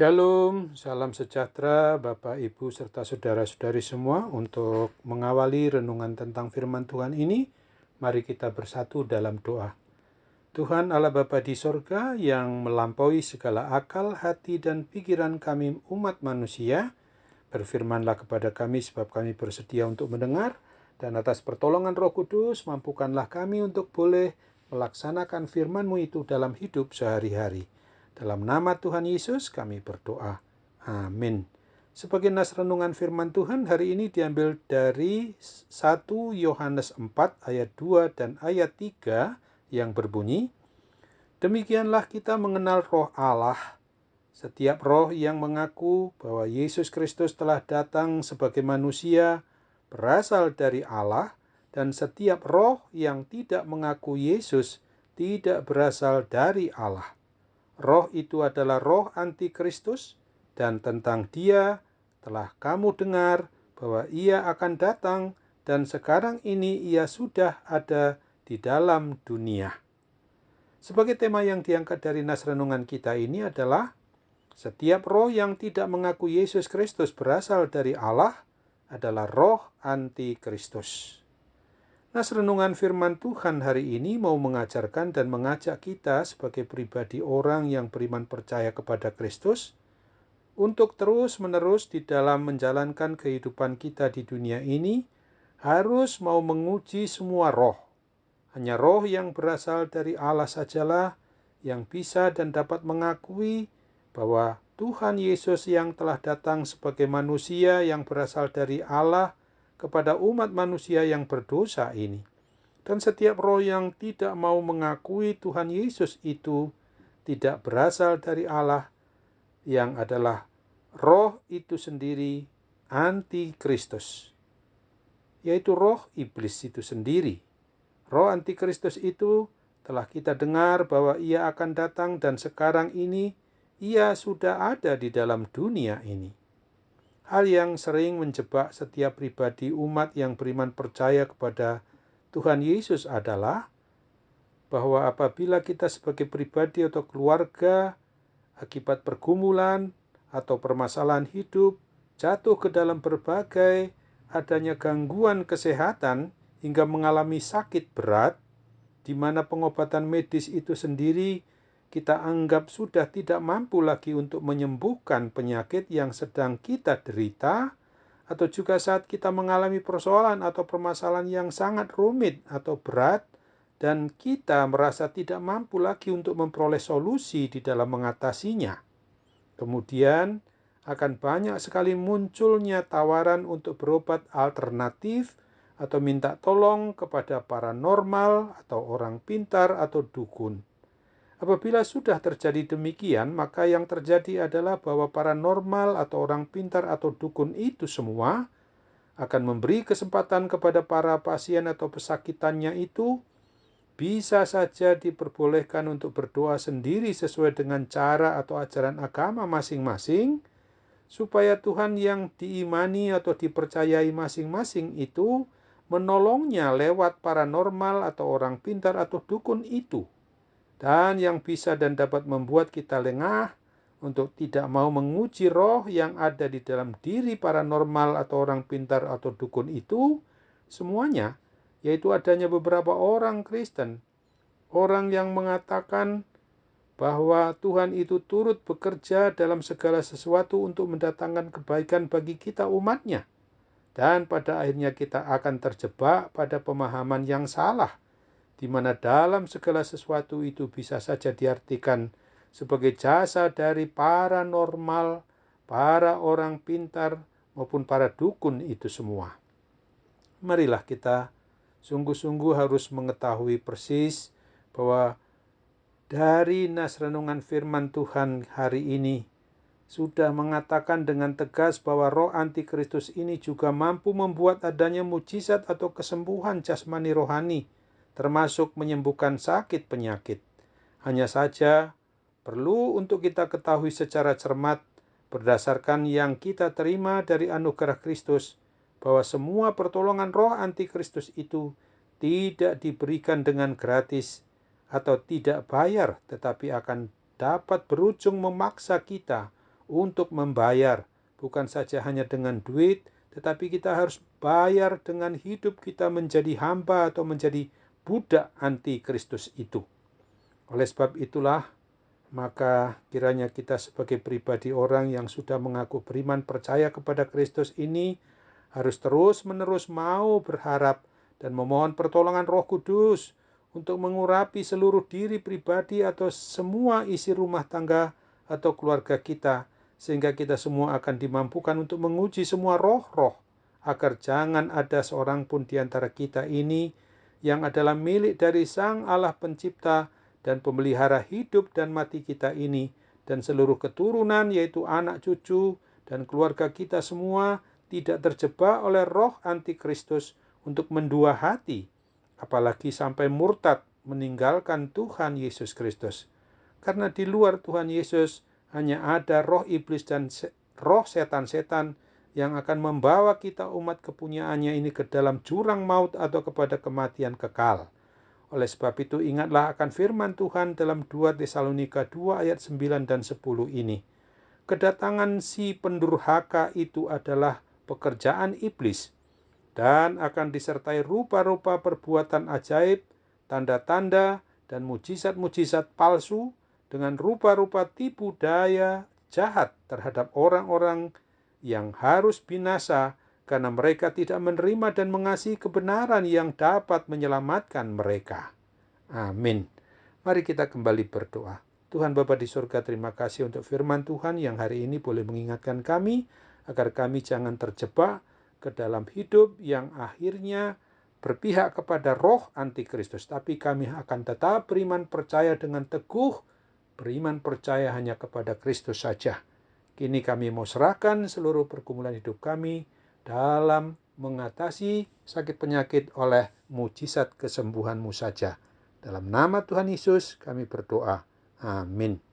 Shalom, salam sejahtera Bapak, Ibu, serta saudara-saudari semua. Untuk mengawali renungan tentang firman Tuhan ini, mari kita bersatu dalam doa. Tuhan Allah Bapa di sorga yang melampaui segala akal, hati, dan pikiran kami umat manusia, berfirmanlah kepada kami sebab kami bersedia untuk mendengar, dan atas pertolongan Roh Kudus mampukanlah kami untuk boleh melaksanakan firman-Mu itu dalam hidup sehari-hari. Dalam nama Tuhan Yesus kami berdoa. Amin. Sebagai nas renungan firman Tuhan hari ini diambil dari 1 Yohanes 4 ayat 2 dan ayat 3 yang berbunyi, "Demikianlah kita mengenal roh Allah. Setiap roh yang mengaku bahwa Yesus Kristus telah datang sebagai manusia berasal dari Allah, dan setiap roh yang tidak mengaku Yesus tidak berasal dari Allah. Roh itu adalah roh antikristus, dan tentang dia telah kamu dengar bahwa ia akan datang, dan sekarang ini ia sudah ada di dalam dunia." Sebagai tema yang diangkat dari nas renungan kita ini adalah setiap roh yang tidak mengaku Yesus Kristus berasal dari Allah adalah roh antikristus. Nas renungan firman Tuhan hari ini mau mengajarkan dan mengajak kita sebagai pribadi orang yang beriman percaya kepada Kristus untuk terus-menerus di dalam menjalankan kehidupan kita di dunia ini harus mau menguji semua roh. Hanya roh yang berasal dari Allah sajalah yang bisa dan dapat mengakui bahwa Tuhan Yesus yang telah datang sebagai manusia yang berasal dari Allah kepada umat manusia yang berdosa ini. Dan setiap roh yang tidak mau mengakui Tuhan Yesus itu tidak berasal dari Allah, yang adalah roh itu sendiri antikristus, yaitu roh iblis itu sendiri. Roh antikristus itu telah kita dengar bahwa ia akan datang, dan sekarang ini ia sudah ada di dalam dunia ini. Hal yang sering menjebak setiap pribadi umat yang beriman percaya kepada Tuhan Yesus adalah bahwa apabila kita sebagai pribadi atau keluarga akibat pergumulan atau permasalahan hidup jatuh ke dalam berbagai adanya gangguan kesehatan hingga mengalami sakit berat, di mana pengobatan medis itu sendiri kita anggap sudah tidak mampu lagi untuk menyembuhkan penyakit yang sedang kita derita, atau juga saat kita mengalami persoalan atau permasalahan yang sangat rumit atau berat, dan kita merasa tidak mampu lagi untuk memperoleh solusi di dalam mengatasinya. Kemudian akan banyak sekali munculnya tawaran untuk berobat alternatif atau minta tolong kepada paranormal atau orang pintar atau dukun. Apabila sudah terjadi demikian, maka yang terjadi adalah bahwa paranormal atau orang pintar atau dukun itu semua akan memberi kesempatan kepada para pasien atau pesakitannya itu bisa saja diperbolehkan untuk berdoa sendiri sesuai dengan cara atau ajaran agama masing-masing, supaya Tuhan yang diimani atau dipercayai masing-masing itu menolongnya lewat paranormal atau orang pintar atau dukun itu. Dan yang bisa dan dapat membuat kita lengah untuk tidak mau menguji roh yang ada di dalam diri paranormal atau orang pintar atau dukun itu semuanya, yaitu adanya beberapa orang Kristen, orang yang mengatakan bahwa Tuhan itu turut bekerja dalam segala sesuatu untuk mendatangkan kebaikan bagi kita umatnya. Dan pada akhirnya kita akan terjebak pada pemahaman yang salah, di mana dalam segala sesuatu itu bisa saja diartikan sebagai jasa dari paranormal, para orang pintar, maupun para dukun itu semua. Marilah kita sungguh-sungguh harus mengetahui persis bahwa dari nas renungan firman Tuhan hari ini sudah mengatakan dengan tegas bahwa roh antikristus ini juga mampu membuat adanya mujizat atau kesembuhan jasmani rohani, termasuk menyembuhkan sakit penyakit. Hanya saja perlu untuk kita ketahui secara cermat berdasarkan yang kita terima dari anugerah Kristus, bahwa semua pertolongan roh antikristus itu tidak diberikan dengan gratis atau tidak bayar, tetapi akan dapat berujung memaksa kita untuk membayar. Bukan saja hanya dengan duit, tetapi kita harus bayar dengan hidup kita menjadi hamba atau menjadi budak anti-Kristus itu. Oleh sebab itulah, maka kiranya kita sebagai pribadi orang yang sudah mengaku beriman percaya kepada Kristus ini harus terus-menerus mau berharap dan memohon pertolongan Roh Kudus untuk mengurapi seluruh diri pribadi atau semua isi rumah tangga atau keluarga kita, sehingga kita semua akan dimampukan untuk menguji semua roh-roh, agar jangan ada seorang pun di antara kita ini yang adalah milik dari Sang Allah Pencipta dan pemelihara hidup dan mati kita ini, dan seluruh keturunan yaitu anak cucu dan keluarga kita semua tidak terjebak oleh roh antikristus untuk mendua hati, apalagi sampai murtad meninggalkan Tuhan Yesus Kristus. Karena di luar Tuhan Yesus hanya ada roh iblis dan roh setan-setan yang akan membawa kita umat kepunyaannya ini ke dalam jurang maut atau kepada kematian kekal. Oleh sebab itu ingatlah akan firman Tuhan dalam 2 Tesalonika 2 ayat 9 dan 10 ini. Kedatangan si pendurhaka itu adalah pekerjaan iblis dan akan disertai rupa-rupa perbuatan ajaib, tanda-tanda, dan mujizat-mujizat palsu dengan rupa-rupa tipu daya jahat terhadap orang-orang yang harus binasa karena mereka tidak menerima dan mengasihi kebenaran yang dapat menyelamatkan mereka. Amin. Mari kita kembali berdoa. Tuhan Bapa di surga, terima kasih untuk firman Tuhan yang hari ini boleh mengingatkan kami agar kami jangan terjebak ke dalam hidup yang akhirnya berpihak kepada roh antikristus, tapi kami akan tetap beriman percaya dengan teguh, beriman percaya hanya kepada Kristus saja. Kini kami mau serahkan seluruh pergumulan hidup kami dalam mengatasi sakit penyakit oleh mujizat kesembuhan-Mu saja. Dalam nama Tuhan Yesus kami berdoa. Amin.